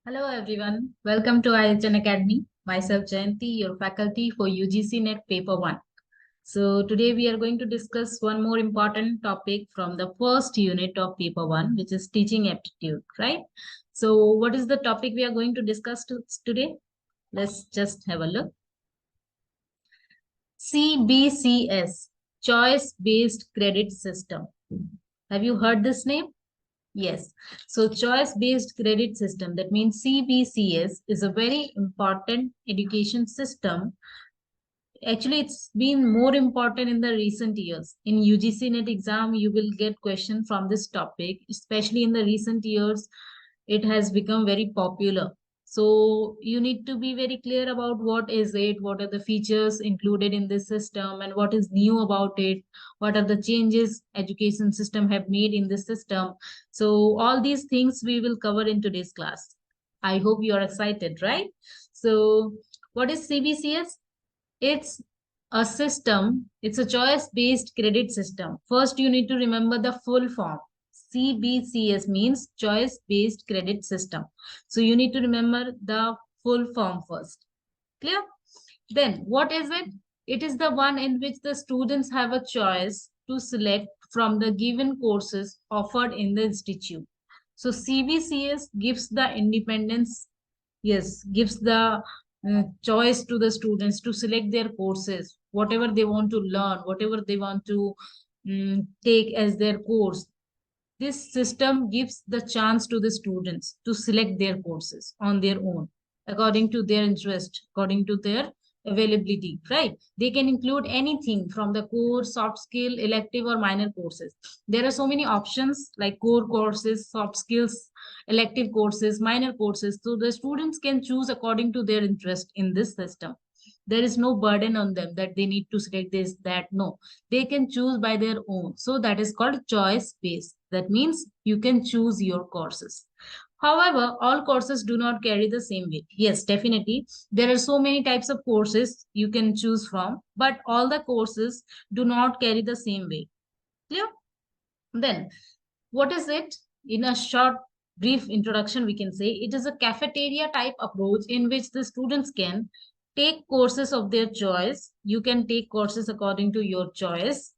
Hello everyone, welcome to IHN Academy. Myself Jayanti, your faculty for UGC NET Paper 1. So today we are going to discuss one more important topic from the first unit of Paper 1, which is teaching aptitude, right? So what is the topic we are going to discuss today? Let's just have a look. CBCS, Choice Based Credit System. Have you heard this name? Yes. So choice-based credit system, that means CBCS, is a very important education system. Actually, it's been more important in the recent years. In UGC NET exam, you will get questions from this topic, especially in the recent years. It has become very popular. So you need to be very clear about what is it, what are the features included in this system, and what is new about it, what are the changes education system have made in this system. So all these things we will cover in today's class. I hope you are excited, right? So what is CBCS? It's a system, it's a choice-based credit system. First, you need to remember the full form. CBCS means choice-based credit system. So you need to remember the full form first. Clear? Then, what is it? It is the one in which the students have a choice to select from the given courses offered in the institute. So CBCS gives the independence, yes, gives the choice to the students to select their courses, whatever they want to learn, whatever they want to take as their course. This system gives the chance to the students to select their courses on their own, according to their interest, according to their availability, right? They can include anything from the core, soft skill, elective, or minor courses. There are so many options like core courses, soft skills, elective courses, minor courses. So the students can choose according to their interest in this system. There is no burden on them that they need to select this, that. No, they can choose by their own. So that is called choice based. That means you can choose your courses. However, all courses do not carry the same weight. Yes, definitely. There are so many types of courses you can choose from, but all the courses do not carry the same weight. Clear? Then, what is it? In a short, brief introduction, we can say it is a cafeteria type approach in which the students can take courses of their choice. You can take courses according to your choice,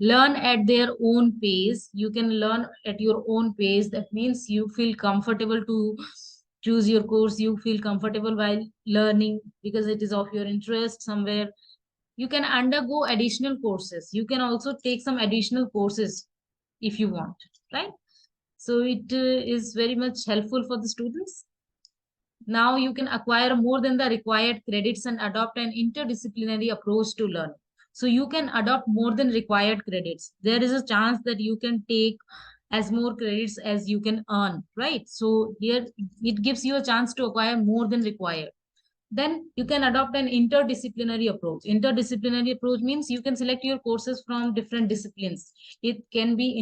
learn at their own pace. You can learn at your own pace. That means you feel comfortable to choose your course. You feel comfortable while learning because it is of your interest somewhere. You can undergo additional courses. You can also take some additional courses if you want, right? So it is very much helpful for the students. Now you can acquire more than the required credits and adopt an interdisciplinary approach to learn. So you can adopt more than required credits. There is a chance that you can take as more credits as you can earn, right? So here it gives you a chance to acquire more than required. Then you can adopt an interdisciplinary approach. Interdisciplinary approach means you can select your courses from different disciplines. It can be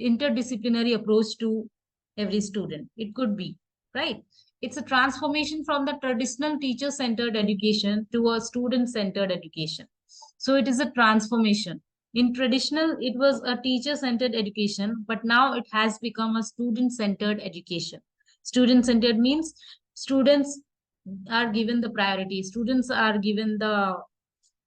interdisciplinary approach to every student. It could be, right? It's a transformation from the traditional teacher-centered education to a student-centered education. So it is a transformation. In traditional, it was a teacher-centered education, but now it has become a student-centered education. Student-centered means students are given the priority. Students are given the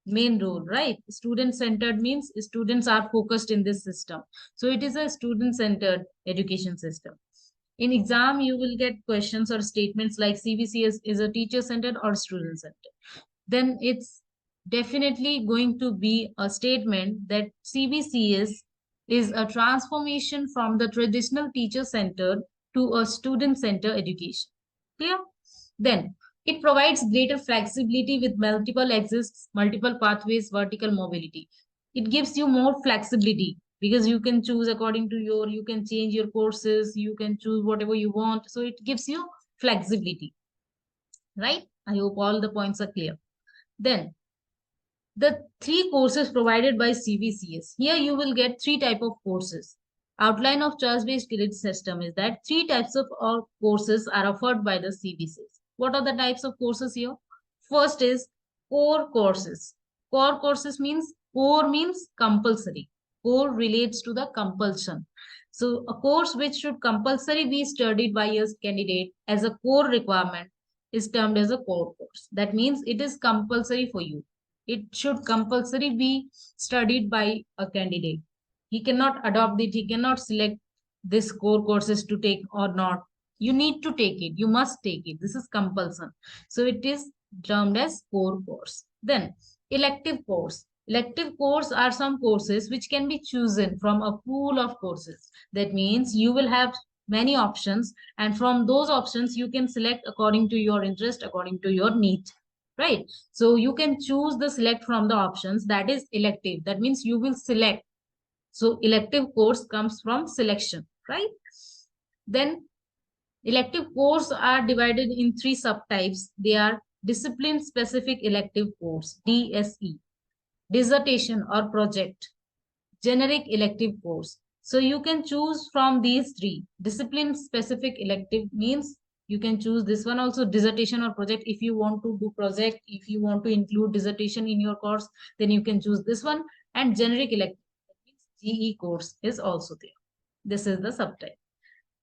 main role, right? Student centered means students are focused in this system. So it is a student centered education system. In exam, you will get questions or statements like CBCS is a teacher centered or student centered. Then it's definitely going to be a statement that CBCS is a transformation from the traditional teacher centered to a student centered education. Clear? Then it provides greater flexibility with multiple exits, multiple pathways, vertical mobility. It gives you more flexibility because you can choose according to you can change your courses, you can choose whatever you want. So it gives you flexibility, right? I hope all the points are clear. Then the three courses provided by CBCS. Here you will get three type of courses. Outline of choice-based credit system is that three types of courses are offered by the CBCS. What are the types of courses here? First is core courses. Core courses means core means compulsory. Core relates to the compulsion. So a course which should compulsory be studied by a candidate as a core requirement is termed as a core course. That means it is compulsory for you. It should compulsory be studied by a candidate. He cannot adopt it. He cannot select this core courses to take or not. You need to take it. You must take it. This is compulsion. So it is termed as core course. Then elective course. Elective course are some courses which can be chosen from a pool of courses. That means you will have many options, and from those options you can select according to your interest, according to your need, right? So you can choose the select from the options. That is elective. That means you will select. So elective course comes from selection, right? Then elective course are divided in three subtypes. They are discipline specific elective course, DSE, dissertation or project, generic elective course. So you can choose from these three. Discipline specific elective means you can choose this one also, dissertation or project. If you want to do project, if you want to include dissertation in your course, then you can choose this one. And generic elective, that means GE course is also there. This is the subtype.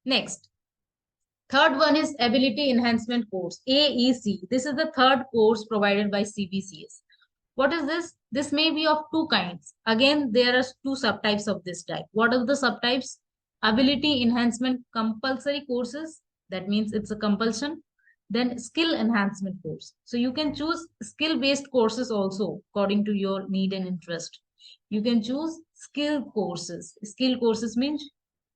Next, third one is ability enhancement course, AEC. This is the third course provided by CBCS. What is this? This may be of two kinds. Again, there are two subtypes of this type. What are the subtypes? Ability enhancement compulsory courses. That means it's a compulsion. Then skill enhancement course. So you can choose skill-based courses also according to your need and interest. You can choose skill courses. Skill courses means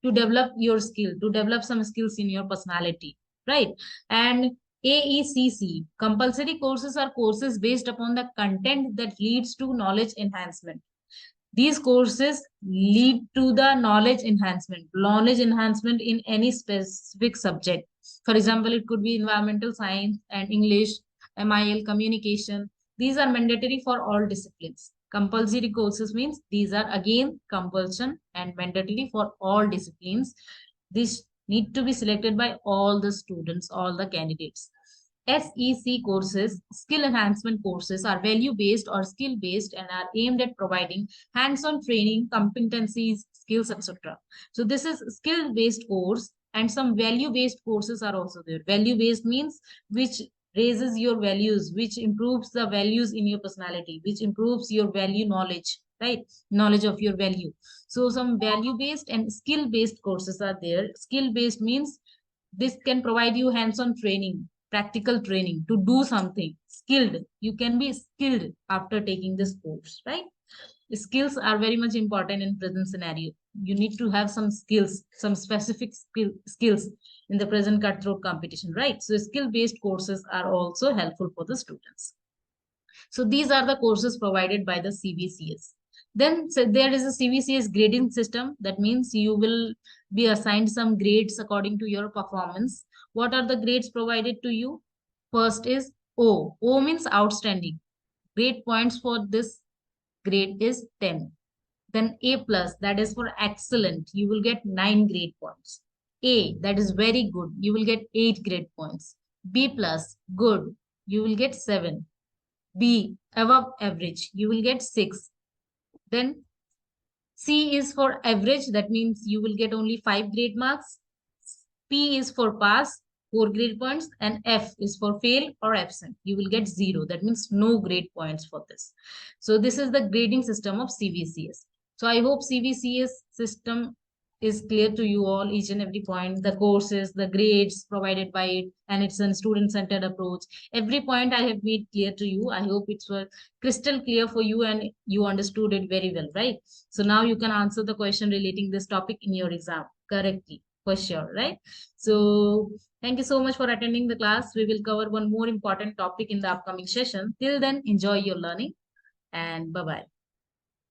to develop your skill, to develop some skills in your personality, right? And AECC, compulsory courses are courses based upon the content that leads to knowledge enhancement. These courses lead to the knowledge enhancement in any specific subject. For example, it could be environmental science and English, MIL, communication. These are mandatory for all disciplines. Compulsory courses means these are again compulsion and mandatory for all disciplines. These need to be selected by all the students, all the candidates. SEC courses, skill enhancement courses, are value-based or skill-based and are aimed at providing hands-on training, competencies, skills, etc. So this is skill-based course, and some value-based courses are also there. Value-based means which raises your values, which improves the values in your personality, which improves your value knowledge, right? Knowledge of your value. So some value-based and skill-based courses are there. Skill-based means this can provide you hands-on training, practical training to do something skilled. You can be skilled after taking this course, right? Skills are very much important in present scenario. You need to have some skills, some specific skills in the present cutthroat competition, right? So skill-based courses are also helpful for the students. So these are the courses provided by the CBCS. Then so there is a CBCS grading system. That means you will be assigned some grades according to your performance. What are the grades provided to you? First is O. O means outstanding. Grade points for this grade is 10. Then A plus, that is for excellent. You will get 9 grade points. A, that is very good. You will get 8 grade points. B plus, good. You will get 7. B, above average. You will get 6. Then C is for average. That means you will get only 5 grade marks. P is for pass, 4 grade points, and F is for fail or absent. You will get 0. That means no grade points for this. So this is the grading system of CBCS. So I hope CBCS system is clear to you all, each and every point, the courses, the grades provided by it, and it's a student-centered approach. Every point I have made clear to you. I hope it's crystal clear for you and you understood it very well, right? So now you can answer the question relating this topic in your exam correctly, for sure, right? So thank you so much for attending the class. We will cover one more important topic in the upcoming session. Till then, enjoy your learning and bye-bye.